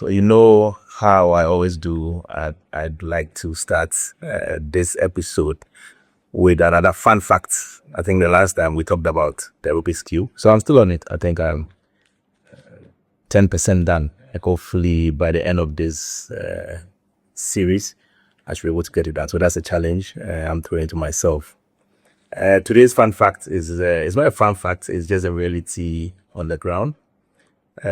So you know how I always do. I'd like to start this episode with another fun fact. I think the last time we talked about the Rubik's Cube. So I'm still on it. I think I'm 10% done. Like hopefully by the end of this series, I should be able to get it done. So that's a challenge I'm throwing to myself. Today's fun fact is it's not a fun fact. It's just a reality on the ground.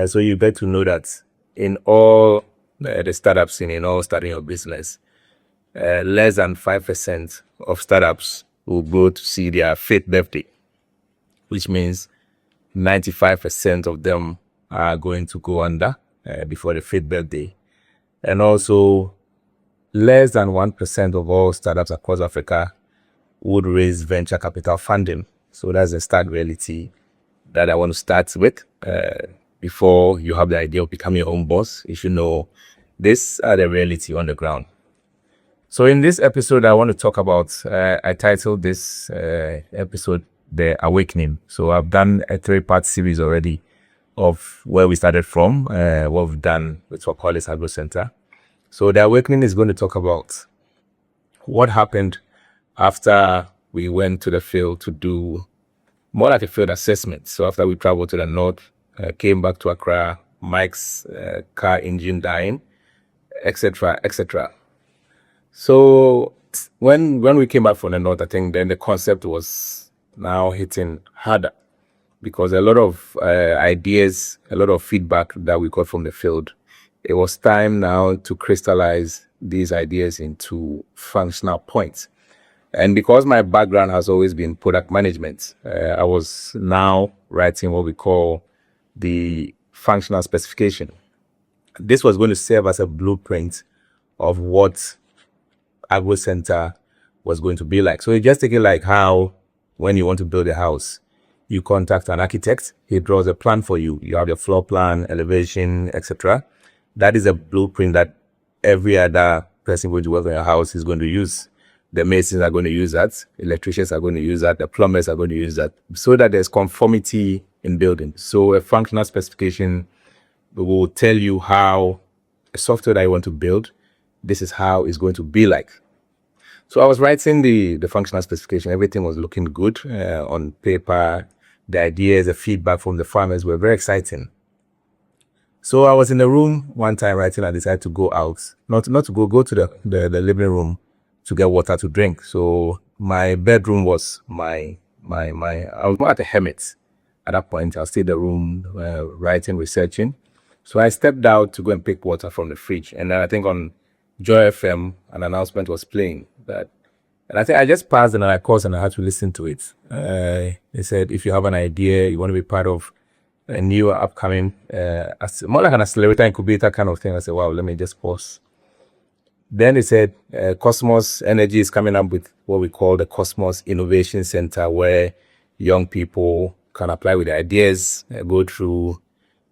So you get to know that in all the startup scene, in all starting your business, less than 5% of startups will go to see their fifth birthday, which means 95% of them are going to go under before the fifth birthday. And also, less than 1% of all startups across Africa would raise venture capital funding. So that's the start reality that I want to start with. Before you have the idea of becoming your own boss, you should know this are the reality on the ground. So in this episode, I want to talk about, I titled this episode, The Awakening. So I've done a 3-part series already of where we started from, what we've done with what we call this AgroCenta. So The Awakening is going to talk about what happened after we went to the field to do more like a field assessment. So after we traveled to the north, came back to Accra, Mike's car engine dying, etc., etc. So when we came back from the north, I think then the concept was now hitting harder because a lot of ideas, a lot of feedback that we got from the field, it was time now to crystallize these ideas into functional points. And because my background has always been product management, I was now writing what we call the functional specification. This was going to serve as a blueprint of what AgroCenta was going to be like. So you just take it like how when you want to build a house, you contact an architect, he draws a plan for you. You have your floor plan, elevation, etc. That is a blueprint that every other person going to work on your house is going to use. The masons are going to use that, electricians are going to use that, the plumbers are going to use that, so that there's conformity in building. So a functional specification will tell you how a software that you want to build, this is how it's going to be like. So I was writing the functional specification, everything was looking good on paper, the ideas, the feedback from the farmers were very exciting. So I was in the room one time writing, I decided to go out, not to go to the living room to get water to drink. So my bedroom was I was more at a hermit at that point. I stayed in the room writing, researching. So I stepped out to go and pick water from the fridge. And then I think on Joy FM, an announcement was playing that. And I think I just passed and I paused and I had to listen to it. They said, if you have an idea, you want to be part of a new upcoming, more like an accelerator incubator kind of thing. I said, wow, let me just pause. Then they said Cosmos Energy is coming up with what we call the Cosmos Innovation Center, where young people can apply with ideas, go through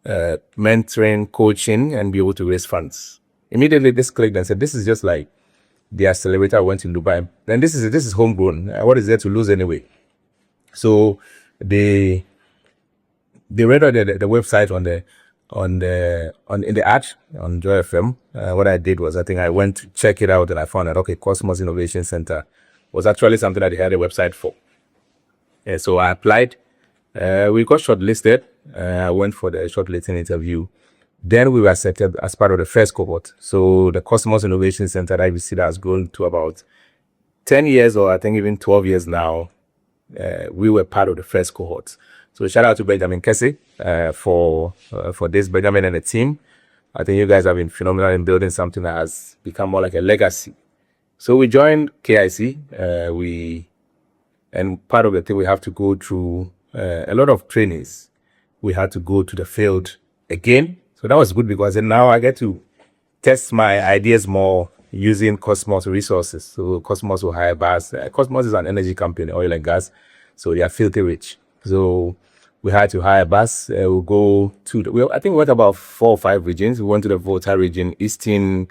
mentoring, coaching, and be able to raise funds. Immediately, this clicked and said, this is just like the accelerator I went in Dubai. Then this is homegrown. What is there to lose anyway? So they read on the website in the ad on Joy FM. What I did was I think I went to check it out and I found that, okay, Cosmos Innovation Center was actually something that they had a website for. So I applied. We got shortlisted. I went for the shortlisting interview. Then we were accepted as part of the first cohort. So the Cosmos Innovation Center that we see that has grown to about 10 years or I think even 12 years now. We were part of the first cohort. So shout out to Benjamin Kessie for this, Benjamin and the team. I think you guys have been phenomenal in building something that has become more like a legacy. So we joined KIC. And part of the thing, we have to go through a lot of trainings. We had to go to the field again. So that was good because now I get to test my ideas more using Cosmos resources. So Cosmos will hire bars. Cosmos is an energy company, oil and gas. So they are filthy rich. So we had to hire bus. We'll go to, I think we went about 4 or 5 regions. We went to the Volta region, Eastern.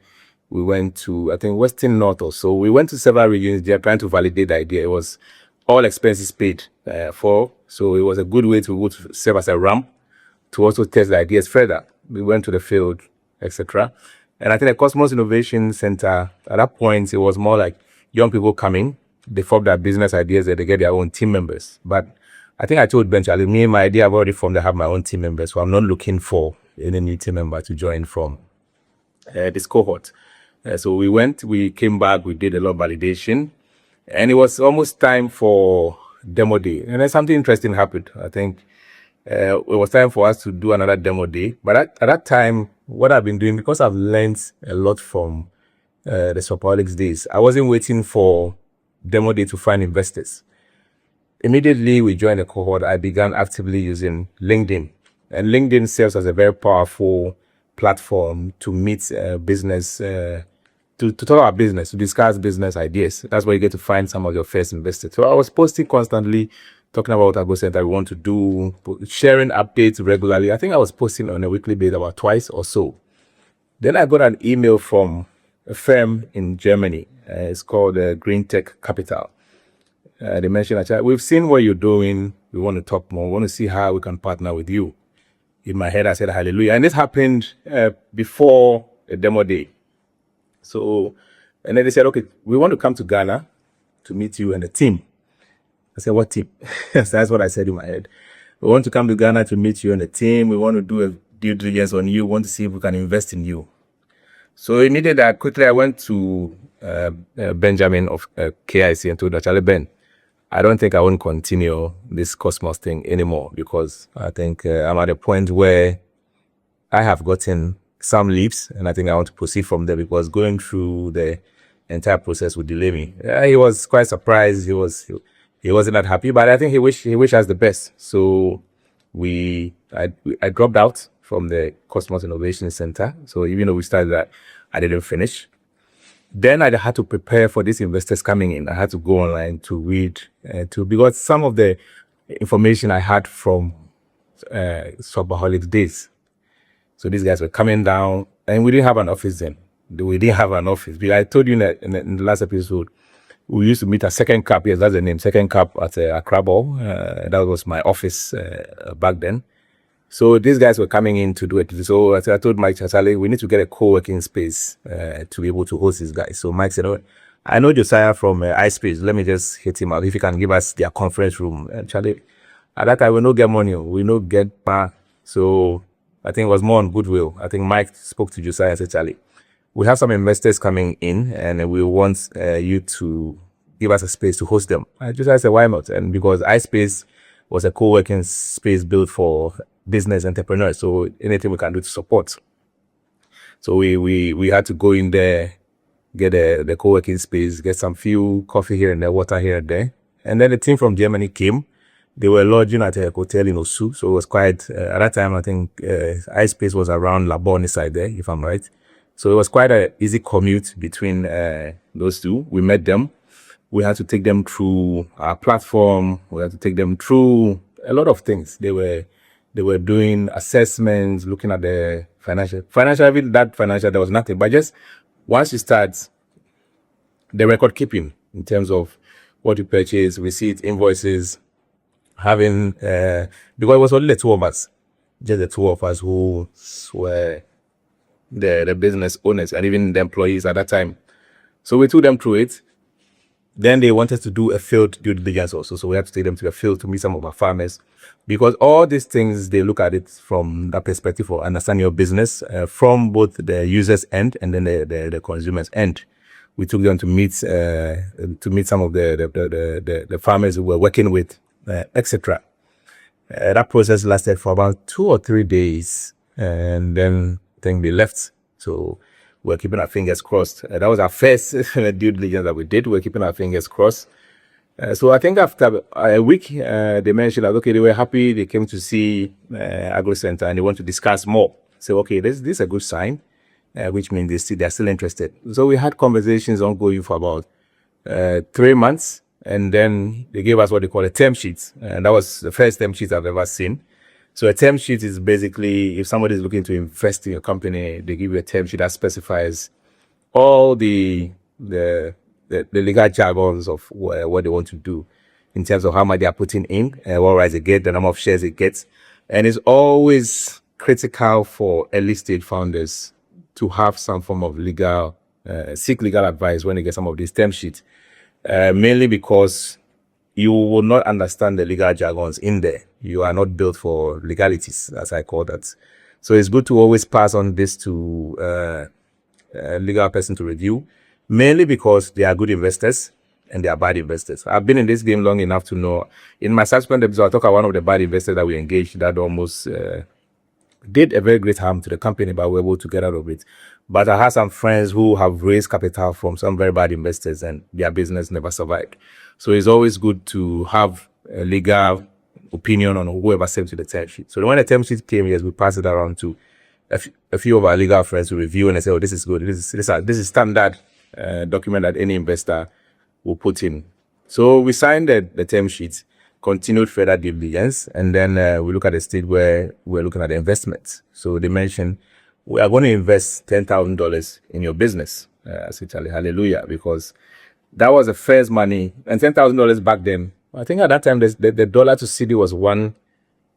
We went to, I think, Western North or so. We went to several regions. They're trying to validate the idea. It was all expenses paid for. So it was a good way to serve as a ramp to also test the ideas further. We went to the field. etc. And I think the Cosmos Innovation Center, at that point, it was more like young people coming, they form their business ideas and they get their own team members. But I think I told Ben Charlie, me, my idea, I've already formed, I have my own team members, so I'm not looking for any new team member to join from this cohort. So we came back, we did a lot of validation, and it was almost time for demo day. And then something interesting happened. I think it was time for us to do another demo day. But at that time, what I've been doing, because I've learned a lot from the Shopaholics days, I wasn't waiting for demo day to find investors. Immediately we joined the cohort, I began actively using LinkedIn. And LinkedIn serves as a very powerful platform to meet business, to talk about business, to discuss business ideas. That's where you get to find some of your first investors. So I was posting constantly, talking about what AgroCenta we want to do, sharing updates regularly. I think I was posting on a weekly basis about twice or so. Then I got an email from a firm in Germany. It's called Green Tech Capital. They mentioned that we've seen what you're doing. We want to talk more. We want to see how we can partner with you. In my head, I said, hallelujah. And this happened before a demo day. So, and then they said, okay, we want to come to Ghana to meet you and the team. I said, what team? That's what I said in my head. We want to come to Ghana to meet you and the team. We want to do a due diligence on you. We want to see if we can invest in you. So immediately, I went to Benjamin of KIC and told him, Charlie, Ben, I don't think I won't continue this Cosmos thing anymore, because I think I'm at a point where I have gotten some leaps and I think I want to proceed from there, because going through the entire process would delay me. He was quite surprised. He wasn't that happy, but I think he wished us the best. So I dropped out from the Cosmos Innovation Center. So even though we started that, I didn't finish. Then I had to prepare for these investors coming in. I had to go online to read, because some of the information I had from Shopaholics days. So these guys were coming down, and we didn't have an office then. We didn't have an office. I told you in the last episode, we used to meet at Second Cup. Yes, that's the name, Second Cup at Accra Ball. That was my office back then. So these guys were coming in to do it. So I told Mike Chasale, we need to get a co-working space to be able to host these guys. So Mike said, oh, I know Josiah from iSpace. Let me just hit him up if he can give us their conference room. And Charlie, at that time, we no get money. We no get back. So I think it was more on goodwill. I think Mike spoke to Josiah and said, Charlie, we have some investors coming in and we want you to give us a space to host them. Josiah said, why not? And because iSpace was a co-working space built for business entrepreneurs, so anything we can do to support. So we had to go in there, get the co-working space, get some few coffee here and there, water here and there. And then the team from Germany came. They were lodging at a hotel in Osu, so it was quite, at that time, I think iSpace was around Labone side there, if I'm right. So it was quite an easy commute between those two. We met them. We had to take them through our platform. We had to take them through a lot of things. They were doing assessments, looking at the financial, there was nothing. But just once you start the record keeping in terms of what you purchase, receipts, invoices, having, because it was only the two of us, just the two of us who were the business owners and even the employees at that time. So we took them through it. Then they wanted to do a field due diligence also. So we had to take them to the field to meet some of our farmers, because all these things, they look at it from that perspective of understanding your business from both the user's end and then the consumer's end. We took them to meet some of the farmers we were working with, etc. That process lasted for about 2 or 3 days, and then I think they left. So we're keeping our fingers crossed. That was our first due diligence that we did. We're keeping our fingers crossed. So I think after a week, they mentioned that, okay, they were happy. They came to see AgroCenta and they want to discuss more. So, okay, this is a good sign, which means they're still interested. So we had conversations ongoing for about 3 months. And then they gave us what they call a term sheet. And that was the first term sheet I've ever seen. So a term sheet is basically, if somebody is looking to invest in your company, they give you a term sheet that specifies all the legal jargons of what they want to do in terms of how much they are putting in, what rights they get, the number of shares it gets. And it's always critical for early stage founders to have some form of seek legal advice when you get some of these term sheets, mainly because you will not understand the legal jargons in there. You are not built for legalities, as I call that. So it's good to always pass on this to a legal person to review, mainly because they are good investors and they are bad investors. I've been in this game long enough to know. In my subsequent episode, I'll talk about one of the bad investors that we engaged that almost did a very great harm to the company, but we were able to get out of it. But I have some friends who have raised capital from some very bad investors and their business never survived. So it's always good to have a legal opinion on whoever sent you the term sheet. So when the term sheet came, yes, we passed it around to a few of our legal friends to review, and they say, "Oh, this is good. This is standard document that any investor will put in." So we signed the term sheet, continued further due diligence, and then we look at the stage where we're looking at the investments. So they mentioned, "We are going to invest $10,000 in your business." I said, "Charlie, hallelujah," because that was the first money, and $10,000 back then. I think at that time the dollar to CD was 1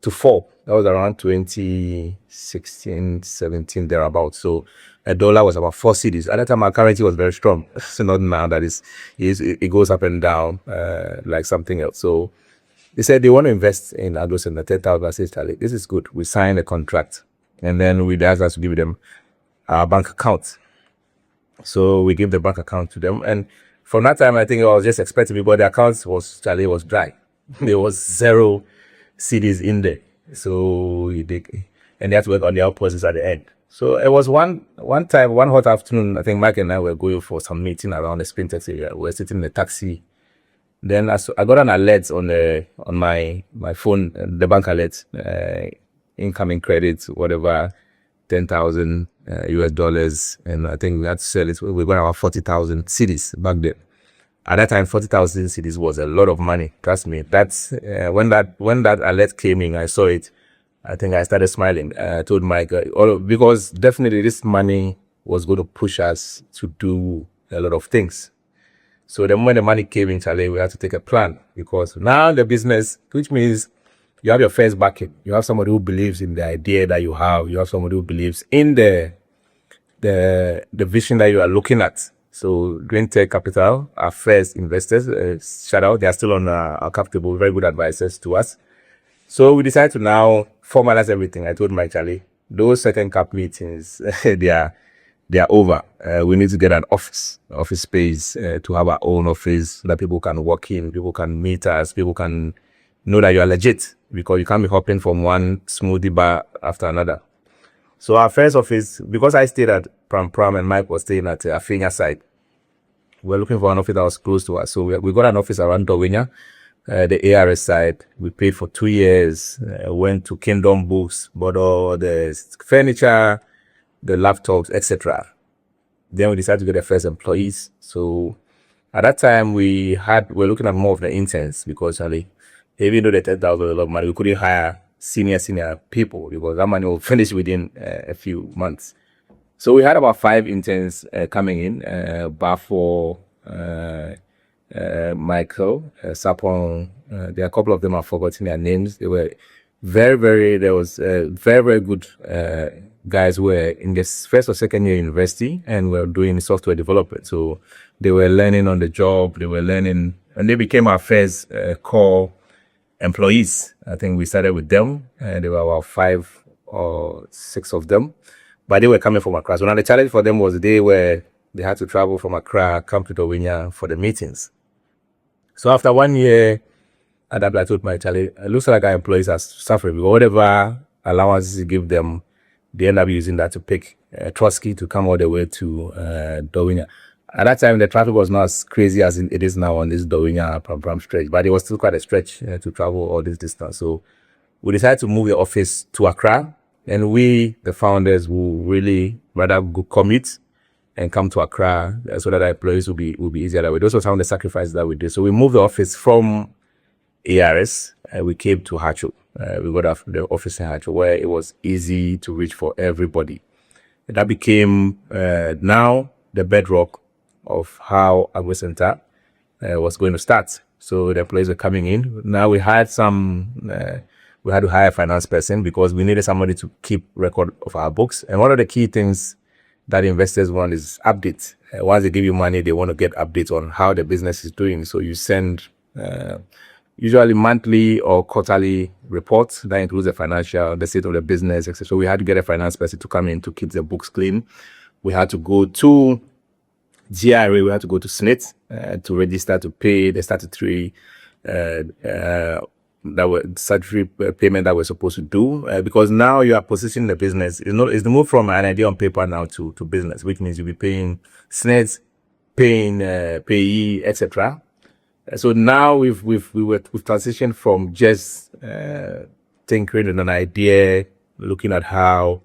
to 4. That was around 2016, 17 thereabouts. So a dollar was about 4 cedis. At that time, our currency was very strong. So not now that it goes up and down like something else. So they said they want to invest in AgroCenta's 10,000. I said, "Charlie, this is good." We signed a contract, and then we asked us to give them our bank account. So we gave the bank account to them, and from that time, I think I was just expecting me, but the account was dry. There was 0 CDs in there. So and they had to work on the outputs at the end. So it was one time, one hot afternoon, I think Mike and I were going for some meeting around the Spintex area. We were sitting in a taxi. Then I got an alert on my phone, the bank alert, incoming credit, whatever, 10,000 US dollars, and I think we had to sell it. We got about 40,000 CDs back then. At that time, 40,000 CDs was a lot of money. Trust me. That's when that alert came in, I saw it. I think I started smiling. I told Mike, because definitely this money was going to push us to do a lot of things. So then when the money came in, Charlie, we had to take a plan, because now the business, which means you have your first backing. You have somebody who believes in the idea that you have. You have somebody who believes in the vision that you are looking at. So Green Tech Capital, our first investors, shout out, they are still on our cap table, very good advisors to us. So we decided to now formalize everything. I told Mike, "Charlie, those second cap meetings, they are over. We need to get an office space to have our own office so that people can walk in, people can meet us, people can know that you are legit, because you can't be hopping from one smoothie bar after another." So our first office, because I stayed at Pram and Mike was staying at Afinia side, we're looking for an office that was close to us. So we got an office around Dowinya, the ARS side. We paid for 2 years, went to Kingdom Books, bought all the furniture, the laptops, etc. Then we decided to get the first employees. So at that time, we're looking at more of the interns, because Charlie, even though the 10,000 was a lot of money, we couldn't hire senior people, because that money will finish within a few months. So we had about 5 interns coming in, Bafo, Michael, Sapon. There are a couple of them I've forgotten their names. They were very good guys who were in their first or second year university and were doing software development. So they were learning on the job, and they became our first core employees. I think we started with them, and there were about 5 or 6 of them, but they were coming from Accra. So now the challenge for them was the day where they had to travel from Accra, come to Dowinya for the meetings. So after 1 year, I told my Charlie, it looks like our employees are suffering, because whatever allowances you give them, they end up using that to pick Trotsky to come all the way to Dowinya. At that time, the traffic was not as crazy as it is now on this Dowinya Pram stretch, but it was still quite a stretch to travel all this distance. So we decided to move the office to Accra, and we, the founders, will really rather go commute and come to Accra so that our employees will be easier that way. Those were some of the sacrifices that we did. So we moved the office from ARS, we came to Hacho. We got the office in Hacho, where it was easy to reach for everybody. And that became now the bedrock of how AgroCenta was going to start. So the employees were coming in. Now we had we had to hire a finance person, because we needed somebody to keep record of our books. And one of the key things that investors want is updates. Once they give you money, they want to get updates on how the business is doing. So you send usually monthly or quarterly reports that includes the state of the business, etc. So we had to get a finance person to come in to keep the books clean. We had to go to GRA, we had to go to SNIT to register to pay the statutory statutory payment that we're supposed to do, because now you are positioning the business. It's the move from an idea on paper now to business, which means you'll be paying SNIT, paying payee, etc. So now we've transitioned from just tinkering with an idea, looking at how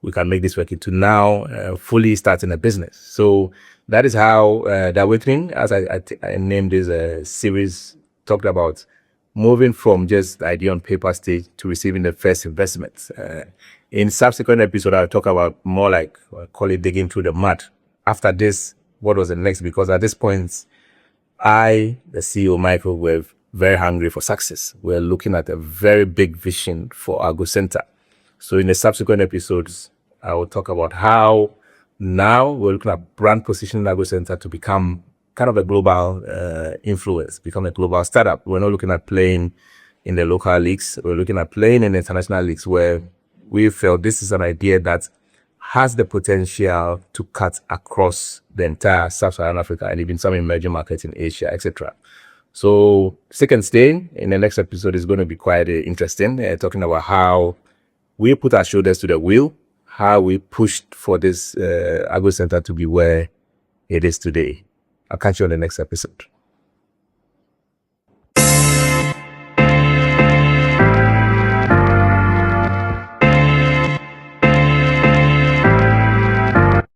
we can make this work, into now fully starting a business. So that is how the awakening, as I named this series, talked about moving from just the idea on paper stage to receiving the first investment. In subsequent episode, I'll talk about more like, call it digging through the mud. After this, what was the next? Because at this point, the CEO, Michael, were very hungry for success. We're looking at a very big vision for AgroCenta. So in the subsequent episodes, I will talk about how now we're looking at brand positioning AgroCenta to become kind of a global influence, become a global startup. We're not looking at playing in the local leagues. We're looking at playing in the international leagues, where we felt this is an idea that has the potential to cut across the entire Sub-Saharan Africa and even some emerging markets in Asia, etc. So stick and stay. In the next episode is going to be quite interesting, talking about how we put our shoulders to the wheel, how we pushed for this AgroCenta to be where it is today. I'll catch you on the next episode.